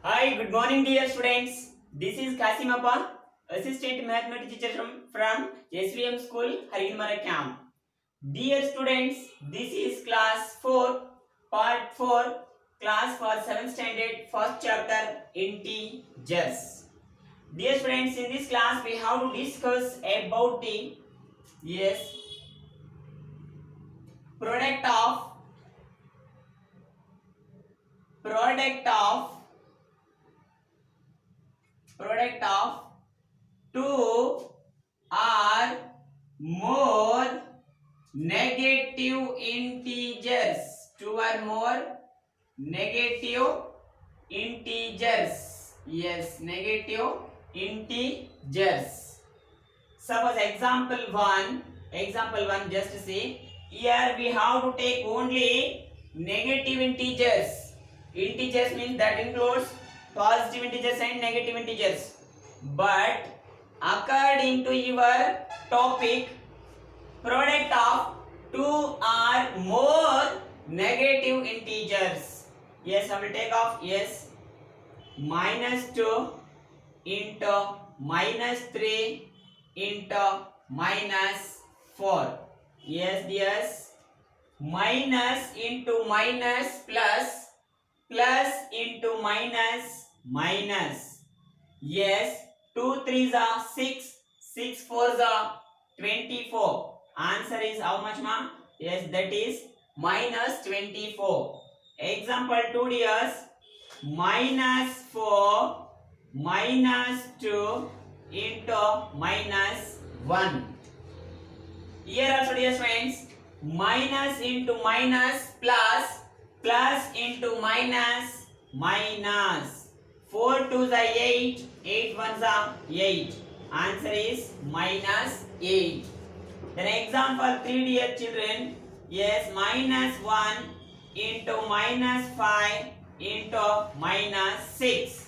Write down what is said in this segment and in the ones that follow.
Hi, good morning, dear students. This is Kasimappa, Assistant Mathematics teacher from SVM School, Harinmara Camp. Dear students, this is class 4, part 4, class for 7th standard, first chapter, integers. Dear students, in this class we have to discuss about the product of product of product of two or more negative integers. Two or more negative integers. Yes, negative integers. Suppose example 1 just see. Here we have to take only negative integers. Integers means that includes positive integers and negative integers. But according to your topic, product of two or more negative integers. Yes, I will take off. Yes, -2 into -3 into -4. Yes, minus into minus plus into minus. Yes, 2 3s are 6, 6 4s are 24. Answer is how much, ma? Yes, that is -24. Example 2 dears, -4 -2 into -1. Here also dear friends, minus into minus plus into minus. 4 2s are 8, 8 1s are 8. Answer is -8. Then example 3 dear children, yes, -1 into -5 into -6.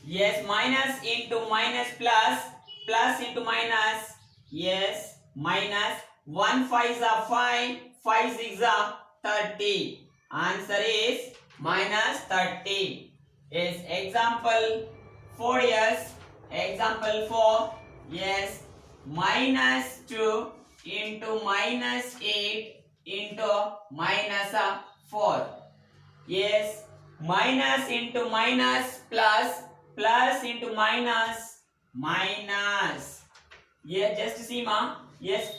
Yes, minus into minus plus into minus. Yes, minus 1 5s are 5, 5 6s are 30. Answer is -30. Yes, example 4 yes. Example 4 yes, -2 into -8 into -4. Yes, minus into minus plus into minus. Yes, just see ma. Yes,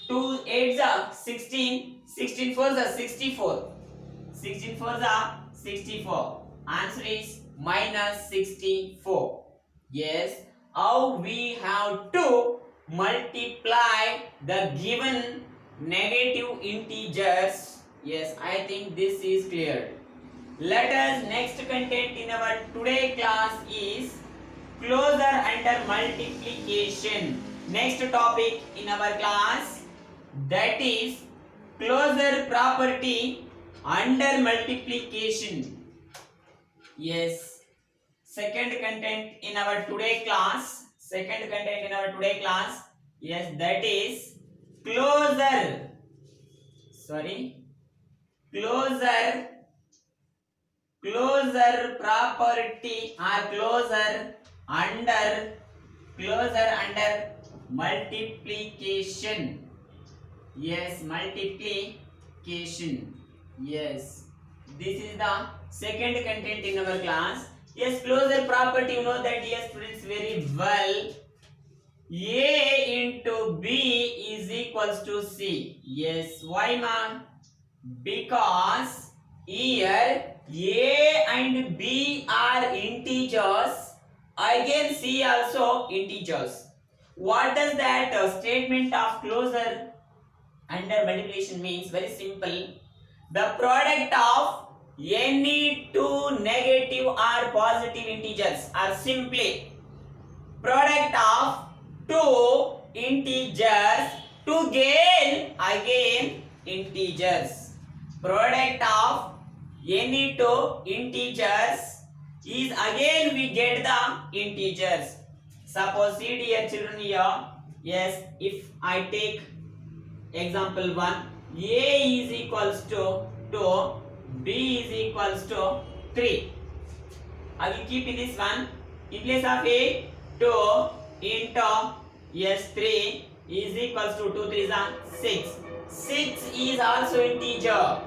2 8s are 16, 16 4s are 64. 16 4s are 64. Answer is -64. Yes, how we have to multiply the given negative integers. Yes, I think this is clear. Let us next content in our today class is closure under multiplication. Next topic in our class, that is closure property under multiplication. Yes, second content in our today class. Yes, that is closure property or closure under multiplication. Yes, multiplication. Yes, this is the second content in our class. Yes, closure property, you know that, yes students, very well. A into B is equals to C. Yes, why ma? Because here A and B are integers, again C also integers. What does that statement of closure under multiplication means? Very simple. The product of any two negative or positive integers are simply product of two integers to gain again integers. Product of any two integers is again we get the integers. Suppose see dear children here. Yes, if I take example 1, A is equals to 2, B is equals to 3. I will keep in this one. In place of a 2 into yes 3 is equals to 2 3 is 6. 6 is also integer.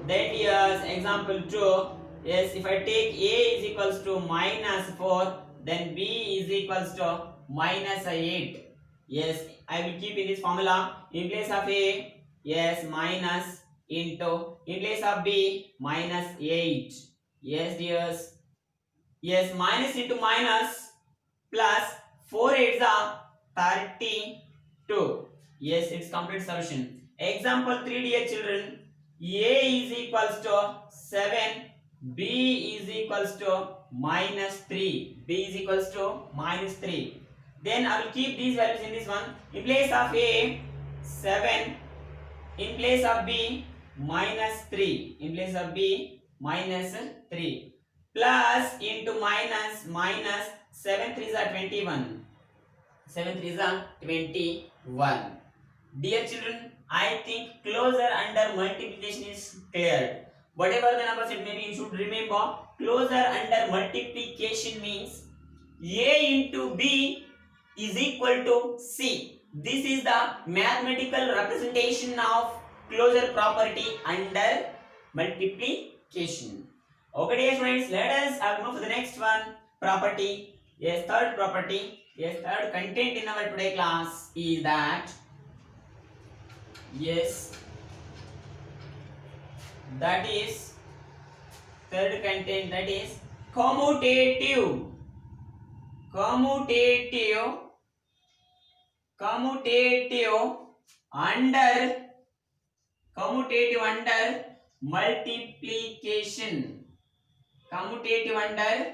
That is example 2. Yes, if I take a is equals to minus 4, then b is equals to minus 8. Yes, I will keep in this formula. In place of a, yes, minus into, in place of b, minus 8. Yes, dears. Yes, minus into minus plus 4 8s are 32. Yes, it's complete solution. Example 3, dear children. A is equals to 7, B is equals to minus 3. B is equals to minus 3. Then I will keep these values in this one. In place of A, 7. In place of B, minus 3. In place of B, minus 3. Plus into minus, minus 7 3s are 21. 7 3s are 21. Dear children, I think closure under multiplication is clear. Whatever the numbers it may be, you should remember closure under multiplication means A into B is equal to C. This is the mathematical representation of closure property under multiplication. Okay, dear students, let us move to the next one. Property. Yes, third property. Yes, third content in our today class is that. Yes, that is third content, that is commutative. Commutative under multiplication. Commutative under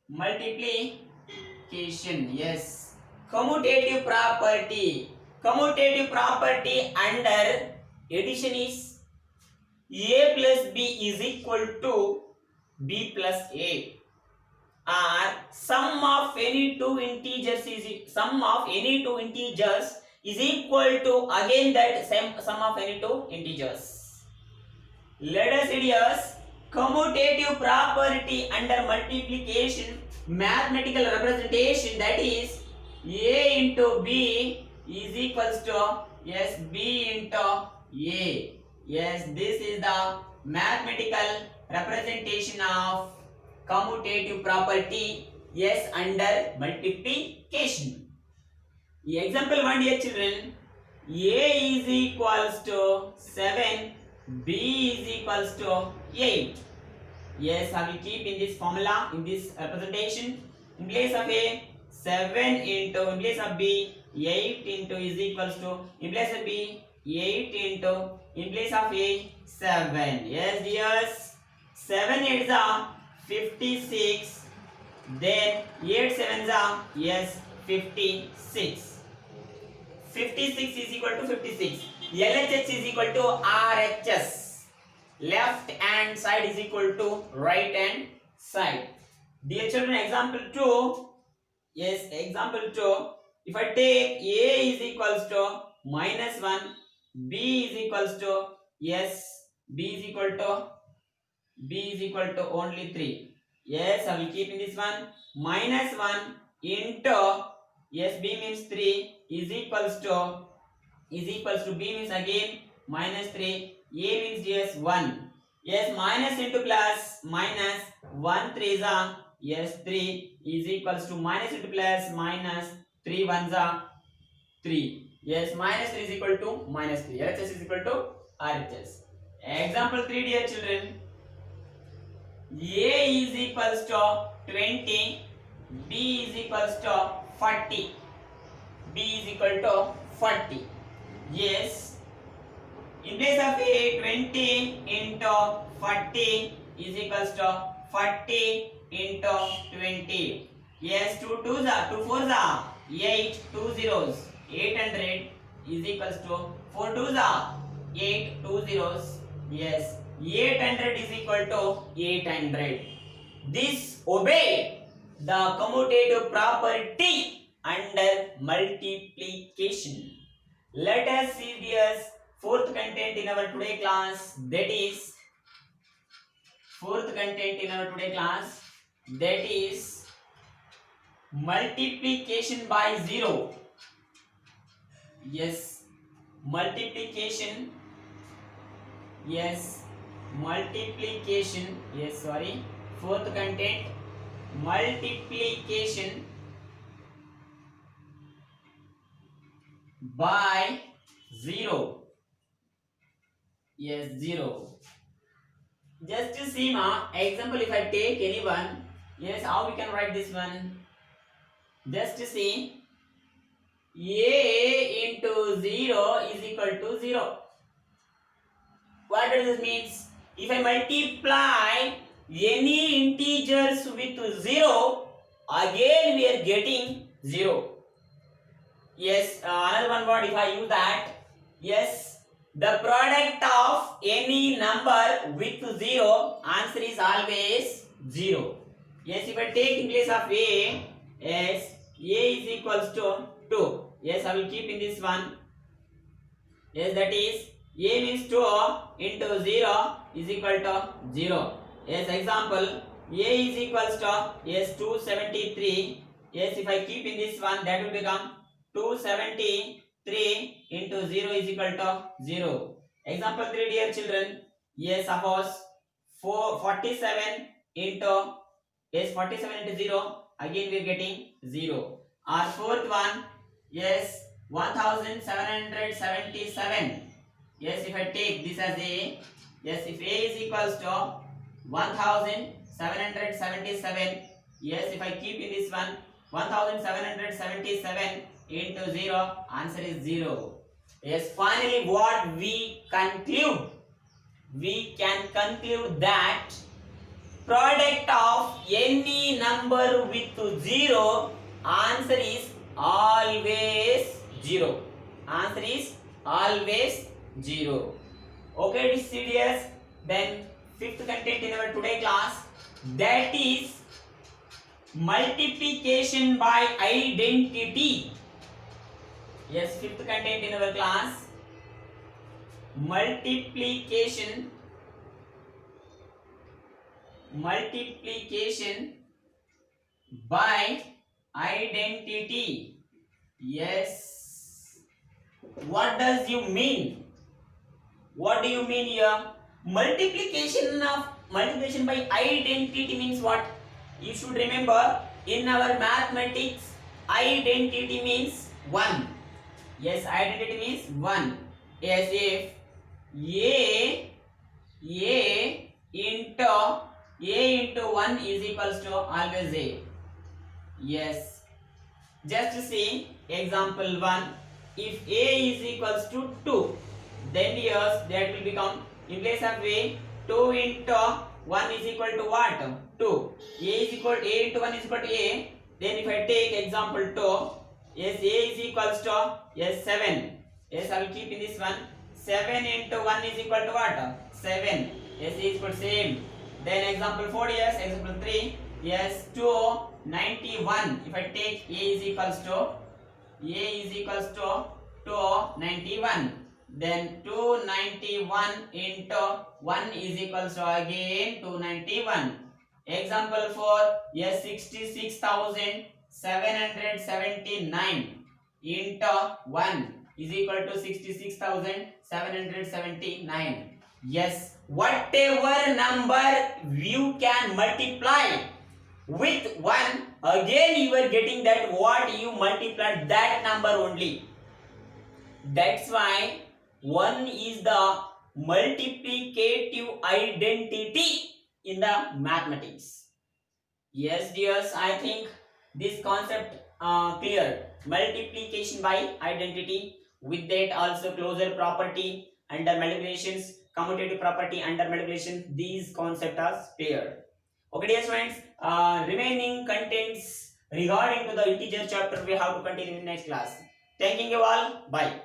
multiplication. Yes, commutative property. Commutative property under addition is A plus B is equal to B plus A, or sum of any two integers is equal to again that same sum of any two integers. Let us see here commutative property under multiplication mathematical representation, that is A into B is equals to yes B into A. Yes, this is the mathematical representation of commutative property, yes, under multiplication. Example 1, dear children. A is equals to 7, B is equals to 8. Yes, I will keep in this formula, in this representation. In place of A, 7 into, in place of B, 8 into is equals to, in place of B, 8 into, in place of A, 7. Yes, dears. 7 8s are 56. Then 8 7s are, yes, 56. 56 is equal to 56. LHS is equal to RHS. Left hand side is equal to right hand side. Dear children, example 2. Yes, example 2. If I take A is equals to minus 1, B is equals to, yes, B is equal to only 3. Yes, I will keep in this one. Minus 1 into, yes, B means 3 is equals to B means again minus 3. A means yes 1. Yes, minus into plus, minus 1 3 is yes 3 is equals to minus into plus, minus 3 1s are 3. Yes, minus 3 is equal to minus 3. LHS is equal to RHS. Example 3, dear children. A is equals to 20, B is equals to 40. B is equal to 40. Yes, in place of A, 20 into 40 is equals to 40 into 20. Yes, 2 2s are 2 4s are 8, 2 zeros 800 is equals to 4 2s are 8, 2 zeros. Yes, 800 is equal to 800. This obey the commutative property under multiplication. Let us see this fourth content in our today class, that is fourth content in our today class, that is multiplication by 0. Yes, multiplication. Yes, multiplication. Yes, sorry, fourth content, multiplication by 0. Yes, 0. Just to see ma example, if I take anyone, yes, how we can write this one? Just to see, a into 0 is equal to 0. What does this means? If I multiply any integers with 0, again we are getting 0. Yes, another one word, if I use that, yes, the product of any number with 0, answer is always 0. Yes, if I take in place of a, yes, a is equals to 2. Yes, I will keep in this one. Yes, that is a means 2 into 0 is equal to 0. Yes, example, a is equals to, yes, 273. Yes, if I keep in this one, that will become 273 into 0 is equal to 0. Example 3, dear children. Yes, suppose 47 into, yes, 47 into 0, again we are getting 0. Or fourth one, yes, 1777. Yes, if I take this as a, yes, if a is equals to 1777, yes, if I keep in this one, 1777 into 0, answer is 0. Yes, finally what we conclude? We can conclude that product of any number with 0, answer is always 0. Answer is always 0. Okay, serious. Then fifth content in our today class, that is multiplication by identity. Yes, fifth content in our class, multiplication by identity. Yes, what does you mean? What do you mean here? Multiplication by identity means what? You should remember, in our mathematics, identity means 1. Yes, identity means 1. Yes, if a into 1 is equals to always a. Yes, just to see example 1, if a is equals to 2, then yes, that will become, in place of a, 2 into 1 is equal to what? 2. A into 1 is equal to a. Then if I take example 2, yes, a is equals to, yes, 7. Yes, I will keep in this one. 7 into 1 is equal to what? 7. Yes, a is equal to same. Then example 4, yes, example 3, yes, 291. If I take a is equals to 291. Then 291 into 1 is equals to again 291. Example 4, yes, 66,779 into 1 is equal to 66,779. Yes, whatever number you can multiply with 1, again you are getting that what you multiplied, that number only. That's why 1 is the multiplicative identity in the mathematics. Yes, dears, I think this concept clear. Multiplication by identity. With that also closure property under multiplications, commutative property under multiplication. These concepts are clear. Okay, dear friends, remaining contents regarding to the integer chapter we have to continue in next class. Thanking you all. Bye.